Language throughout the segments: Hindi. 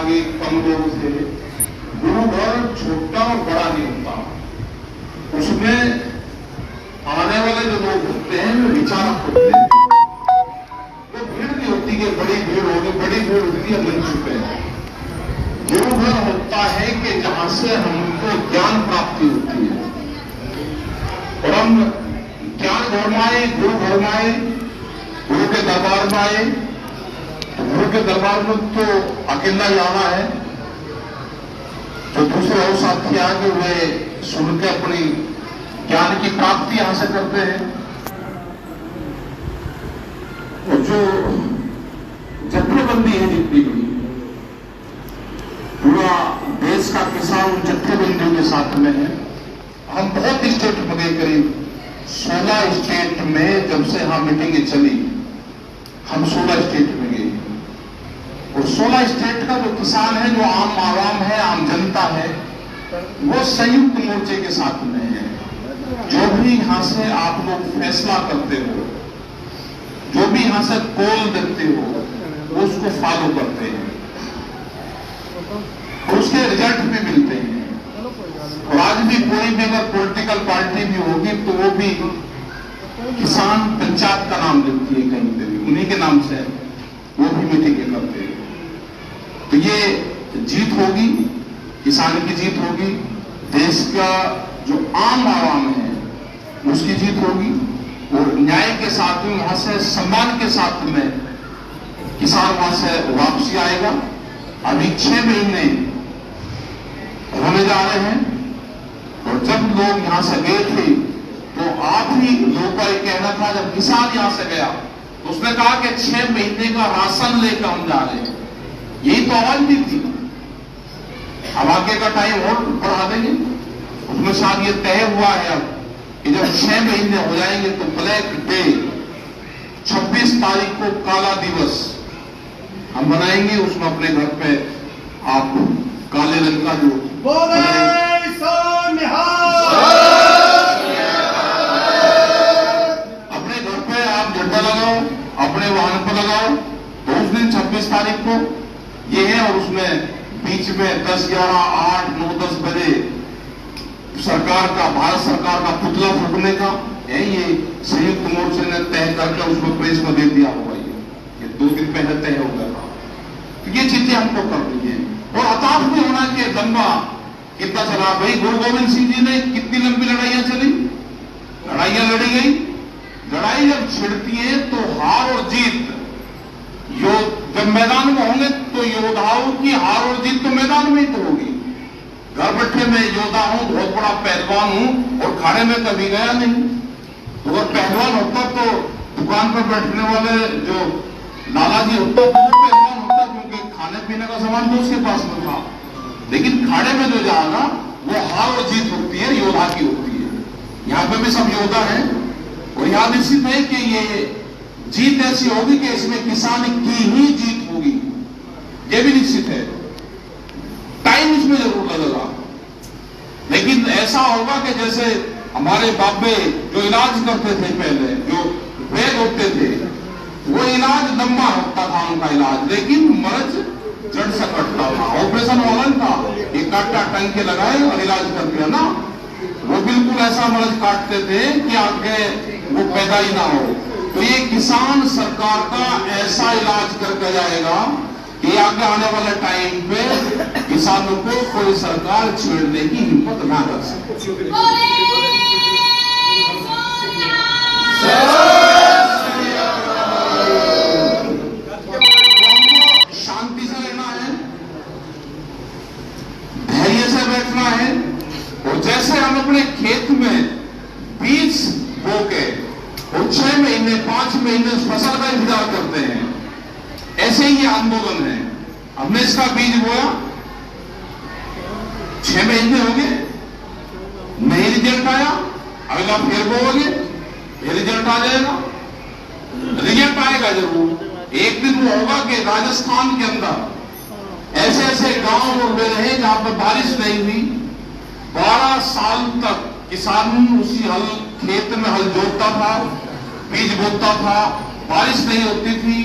आगे कम लोग थे। गुरु घर छोटा और बड़ा नहीं होता, उसमें आने वाले जो लोग होते हैं वे विचारक होते हैं। वो भीड़ नहीं होती कि बड़ी भीड़ होगी, बड़ी भीड़ होती है मंच पे। गुरु घर होता है कि जहां से हमको ज्ञान प्राप्ति होती है, और हम ज्ञान घर में आए, गुरु घर में आए, गुरु के दरबार में आए। तो गुरु के दरबार में तो अकेला जाना है, जो दूसरे और साथी आगे वे सुन के अपनी ज्ञान की प्राप्ति यहां से करते हैं। और जो जत्थेबंदी है जितनी भी, पूरा देश का किसान जत्थेबंदियों के साथ में है। हम बहुत स्टेट में गए, करीब 16 स्टेट में जब से यहां मीटिंगें चली, हम 16 स्टेट में गए। और 16 स्टेट का जो किसान है, जो आम आवाम है, आम जनता है, वो संयुक्त मोर्चे के साथ में है। जो भी यहां से आप लोग फैसला करते हो, जो भी यहां से कॉल देते हो, वो उसको फॉलो करते हैं और उसके रिजल्ट भी मिलते हैं। और आज भी कोई भी अगर पॉलिटिकल पार्टी भी होगी तो वो भी किसान पंचायत का नाम लेती है, कहीं पे भी उन्हीं के नाम से वो भी मीटिंगें करते हैं। तो ये जीत होगी, किसान की जीत होगी, देश का जो आम आवाम है उसकी जीत होगी, और न्याय के साथ में वहां से सम्मान के साथ में किसान वहां से वापसी आएगा। अभी 6 महीने होने जा रहे हैं, और जब लोग यहां से गए थे तो आप ही लोगों का कहना था, जब किसान यहां से गया तो उसने कहा कि 6 महीने का राशन लेकर हम जा रहे हैं। यही तो आवाज भी थी। अब आगे का टाइम और बढ़ा देंगे, उसमें शायद ये तय हुआ है अब कि जब 6 महीने हो जाएंगे तो ब्लैक डे 26 तारीख को काला दिवस हम बनाएंगे। उसमें अपने घर पे आप काले रंग का जो अपने घर पे आप झंडा लगाओ, अपने वाहन पर लगाओ। तो उस दिन 26 तारीख को ये है, और उसमें बीच में 10, 11, 8, 9, 10 बजे सरकार का, भारत सरकार का पुतला फूकने का है। ये संयुक्त मोर्चे ने तय करके उसको प्रेस में दे दिया होगा। ये 2 दिन पहले तय हो गया था। तो ये चीजें हमको करनी है, और हताश भी होना कि लंबा कितना चला। भाई गुरु गोविंद सिंह जी ने कितनी लंबी लड़ाइयां चली, लड़ाइयां लड़ी गई। लड़ाई जब छिड़ती है तो हार और जीत जब मैदान में होंगे तो योद्धाओं की हार और जीत तो मैदान में ही तो होगी। घर बैठे मैं योद्धा हूं, बहुत बड़ा पहलवान हूं, और खाने में कभी गया नहीं। तो अगर पहलवान होता तो दुकान पर बैठने वाले जो लाला जी होता तो वो पहलवान होता, क्योंकि खाने पीने का सामान तो उसके पास में था। लेकिन खाने में जो जाएगा वो हार और जीत होती है, योद्धा की होती है। यहाँ पे भी सब योद्धा है, और यहाँ निश्चित है कि ये जीत ऐसी होगी कि इसमें किसान की ही जीत होगी, ये भी निश्चित है। टाइम इसमें जरूर लगेगा, लेकिन ऐसा होगा कि जैसे हमारे बाबे जो इलाज करते थे पहले, जो वैद होते थे, वो इलाज लंबा होता था उनका इलाज, लेकिन मर्ज जड़ से कटता था। ऑपरेशन वाला था, एक काटा टंग के लगाए और इलाज कर दिया ना। वो बिल्कुल ऐसा मर्ज काटते थे कि आगे वो पैदा ही ना हो। तो ये किसान सरकार का ऐसा इलाज करके जाएगा कि आगे आने वाले टाइम पे किसानों को कोई सरकार छेड़ने की हिम्मत ना कर सके। शांति से रहना है, धैर्य से बैठना है, और जैसे हम अपने खेत में बीज बो के और 6 महीने 5 महीने फसल का इंतजार करते हैं, ऐसे ही ये आंदोलन है। हमने इसका बीज बोया, 6 महीने हो गए, नहीं रिजल्ट आया, अगला फिर बोओगे, फिर रिजल्ट आ जाएगा। रिजल्ट आएगा जरूर, एक दिन वो होगा कि राजस्थान के अंदर ऐसे ऐसे गांव और वे रहे जहां पर बारिश नहीं हुई, 12 साल तक किसान उसी खेत में हल जोतता था, बीज बोता था, बारिश नहीं होती थी,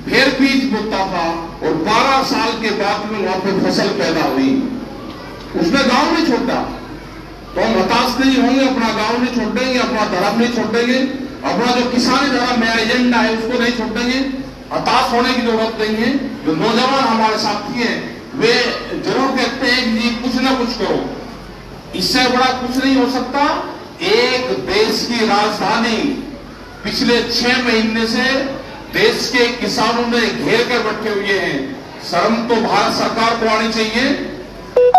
फिर बीज बोता था, और 12 साल के बाद में वहां पर फसल पैदा हुई। उसने गांव नहीं छोड़ा, तो हम हताश नहीं होंगे, अपना गांव नहीं छोड़ेंगे, अपना धर्म नहीं छोड़ेंगे, अपना जो किसानी धर्म है, एजेंडा है, उसको नहीं छोड़ेंगे। हताश होने की जरूरत नहीं है। जो नौजवान हमारे साथी हैं वे जरूर कहते हैं कि कुछ ना कुछ करो, इससे बड़ा कुछ नहीं हो सकता। एक देश की राजधानी पिछले 6 महीने से देश के किसानों ने घेर कर बैठे हुए हैं। शर्म तो भारत सरकार को आनी चाहिए,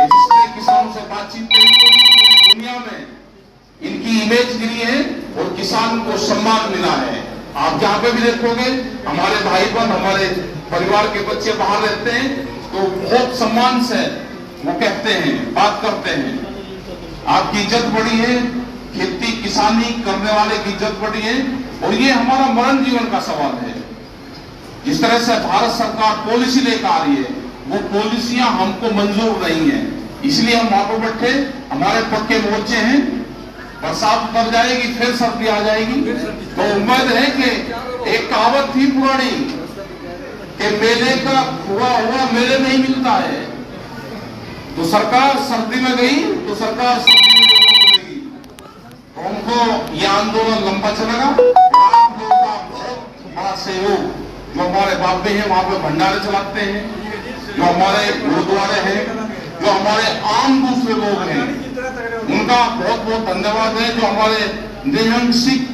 जिसने किसानों से बातचीत नहीं की। पूरी दुनिया में इनकी इमेज गिरी है और किसान को सम्मान मिला है। आप जहां पे भी देखोगे हमारे भाई बहन, हमारे परिवार के बच्चे बाहर रहते हैं तो बहुत सम्मान से वो कहते हैं, बात करते हैं। आपकी इज्जत बढ़ी है, खेती किसानी करने वाले की इज्जत बढ़ी है, और ये हमारा मरण जीवन का सवाल है। जिस तरह से भारत सरकार पॉलिसी लेकर आ रही है, वो पॉलिसियां हमको मंजूर नहीं है, इसलिए हम वहां पर बैठे। हमारे पक्के मोर्चे हैं, बरसात उतर जाएगी फिर सर्दी आ जाएगी, तो उम्मीद है कि एक कहावत थी पुरानी कि मेले का हुआ हुआ मेले नहीं मिलता है। तो सरकार सर्दी में गई तो सरकार सर्दी में मिलेगी। तो हमको यह आंदोलन लंबा चलेगा। आप लोगों का बहुत बड़ा सहयोग, जो हमारे बाबे हैं वहां पे भंडारे चलाते हैं, जो हमारे गुरुद्वारे हैं, जो हमारे आम दूसरे लोग हैं, उनका बहुत बहुत धन्यवाद है। जो हमारे निहंग सिख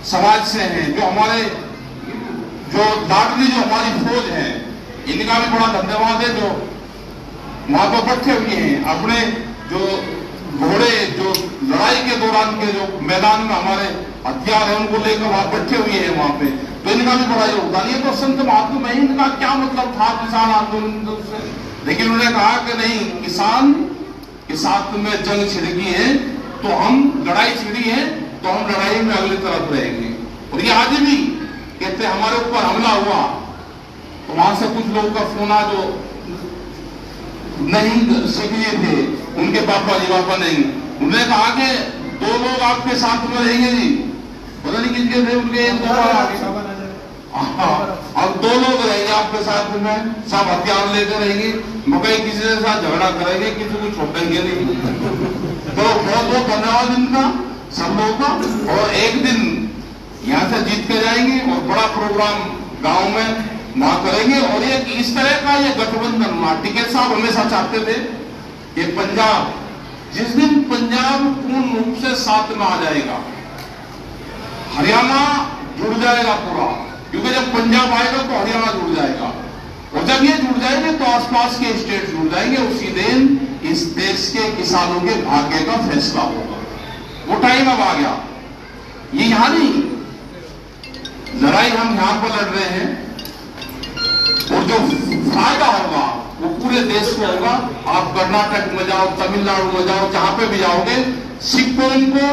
समाज से हैं, जो हमारे जो लाडली जो हमारी फौज है, इनका भी बड़ा धन्यवाद है, जो वहां पर बैठे हुए हैं। अपने जो घोड़े जो लड़ाई के दौरान के जो मैदान में हमारे हथियार है उनको लेकर वहां बैठे हुए हैं वहां पे, तो इनका भी बड़ा योगदान। ये तो संत महात्मा है, इनका क्या मतलब था किसान आंदोलन से, लेकिन उन्होंने कहा कि नहीं, किसान के साथ में जंग छिड़की है तो हम लड़ाई छिड़ी है तो हम लड़ाई में अगली तरफ रहेंगे। और ये आज भी कहते हमारे ऊपर हमला हुआ तो वहां से कुछ लोगों का फोन आ जो नहीं सीखिए थे, उनके पापा नहीं, उन्होंने कहा कि 2 लोग आपके साथ में रहेंगे जी, पता नहीं किसके थे, उनके 2 आगे। अब 2 लोग रहेंगे आपके साथ में, सब हथियार लेकर रहेंगे, मकई किसी के साथ झगड़ा करेंगे, किसी को छोड़ेंगे नहीं। तो बहुत बहुत धन्यवाद इनका, सब लोगों का। और एक दिन यहाँ से जीत के जाएंगे और बड़ा प्रोग्राम गांव में वहां करेंगे। और ये इस तरह का ये गठबंधन हुआ। टिकैत साहब हमेशा चाहते थे कि पंजाब, जिस दिन पंजाब पूर्ण रूप से साथ में आ जाएगा, हरियाणा जुड़ जाएगा पूरा, क्योंकि जब पंजाब आएगा तो हरियाणा जुड़ जाएगा, और जब ये जुड़ जाएंगे तो आसपास के स्टेट जुड़ जाएंगे। उसी दिन इस देश के किसानों के भाग्य का फैसला होगा। वो टाइम अब आ गया। ये यहां नहीं, लड़ाई हम यहां पर लड़ रहे हैं, और जो फायदा होगा वो पूरे देश को होगा। आप कर्नाटक में जाओ, तमिलनाडु में जाओ, जहां पे भी जाओगे, सिखों को,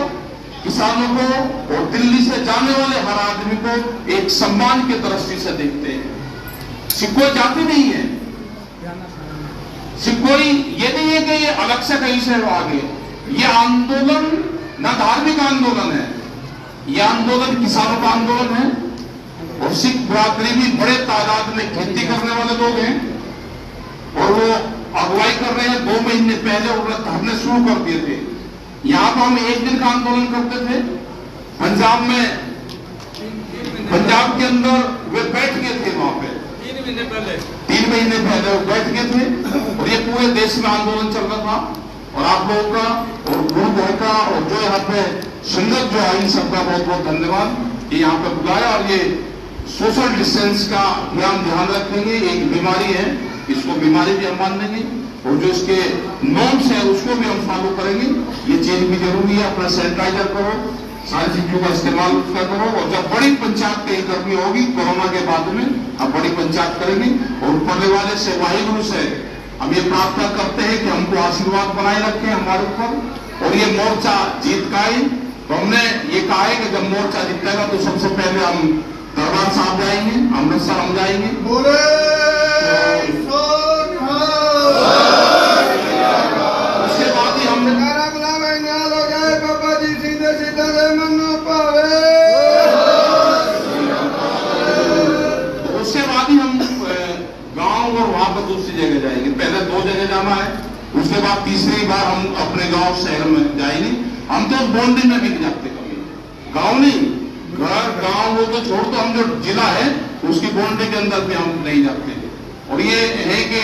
किसानों को और दिल्ली से जाने वाले हर आदमी को एक सम्मान की दृष्टि से देखते हैं। सिखों जाति नहीं है, सिखों ये नहीं है कि ये अलग से कहीं से आगे। ये आंदोलन न धार्मिक आंदोलन है, ये आंदोलन किसानों का आंदोलन है। और सिख बरादरी भी बड़े तादाद में खेती करने वाले लोग हैं, और वो अगुवाई कर रहे हैं। 2 महीने पहले उन्होंने धरने शुरू कर दिए थे। यहां तो हम 1 दिन का आंदोलन करते थे, पंजाब में, पंजाब के अंदर वे बैठ गए थे, वहां पे 3 महीने पहले वो बैठ गए थे। और ये पूरे देश में आंदोलन चल रहा था। और आप लोगों का और गुरुद्वार का और जो यहाँ पे संगत जो है, इन सबका बहुत बहुत धन्यवाद कि यहाँ पे बुलाया। और ये सोशल डिस्टेंस का ध्यान रखेंगे। एक बीमारी है, इसको बीमारी भी हम मान लेंगे, और जो इसके नॉर्म्स है उसको भी हम फॉलो करेंगे। ये चीज भी जरूरी है। अपना सैनिटाइजर करो, सारी चीजों का इस्तेमाल उसका करो। और जब बड़ी पंचायत कहीं करनी होगी कोरोना के बाद में, अब बड़ी पंचायत करेंगे। और ऊपर वाले से, वाहिगुरु से हम ये प्रार्थना करते हैं कि हमको आशीर्वाद बनाए रखें हमारे ऊपर, और ये मोर्चा जीत का ही। तो हमने ये कहा है कि जब मोर्चा जीतेगा तो सबसे पहले हम दरबार साहब जाएंगे, अमृतसर हम जाएंगे। उसके बाद ही हम बाद तीसरी बार हम अपने गांव शहर में जाए नहीं, हम तो बाउंड्री में भी नहीं जाते कभी, गांव नहीं, घर गांव वो तो छोड़ दो, हम जो जिला है उसकी बाउंड्री के अंदर भी हम नहीं जाते। और ये है कि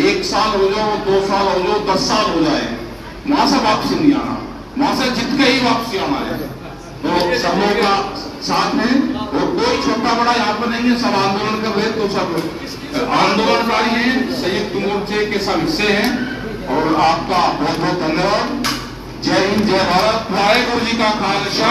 1 साल हो जाओ, 2 साल हो जाओ, 10 साल हो जाए, वहां से वापसी नहीं आना, वहां से जीत के ही वापसी आना है। तो सब लोगों का साथ है और कोई छोटा बड़ा यहाँ पर नहीं है, सब आंदोलन कर रहे, तो सब आंदोलनकारी हैं, संयुक्त मोर्चे के सब हिस्से हैं। और आपका बहुत बहुत धन्यवाद। जय हिंद, जय भारत, वाहेगुरु जी का खालसा।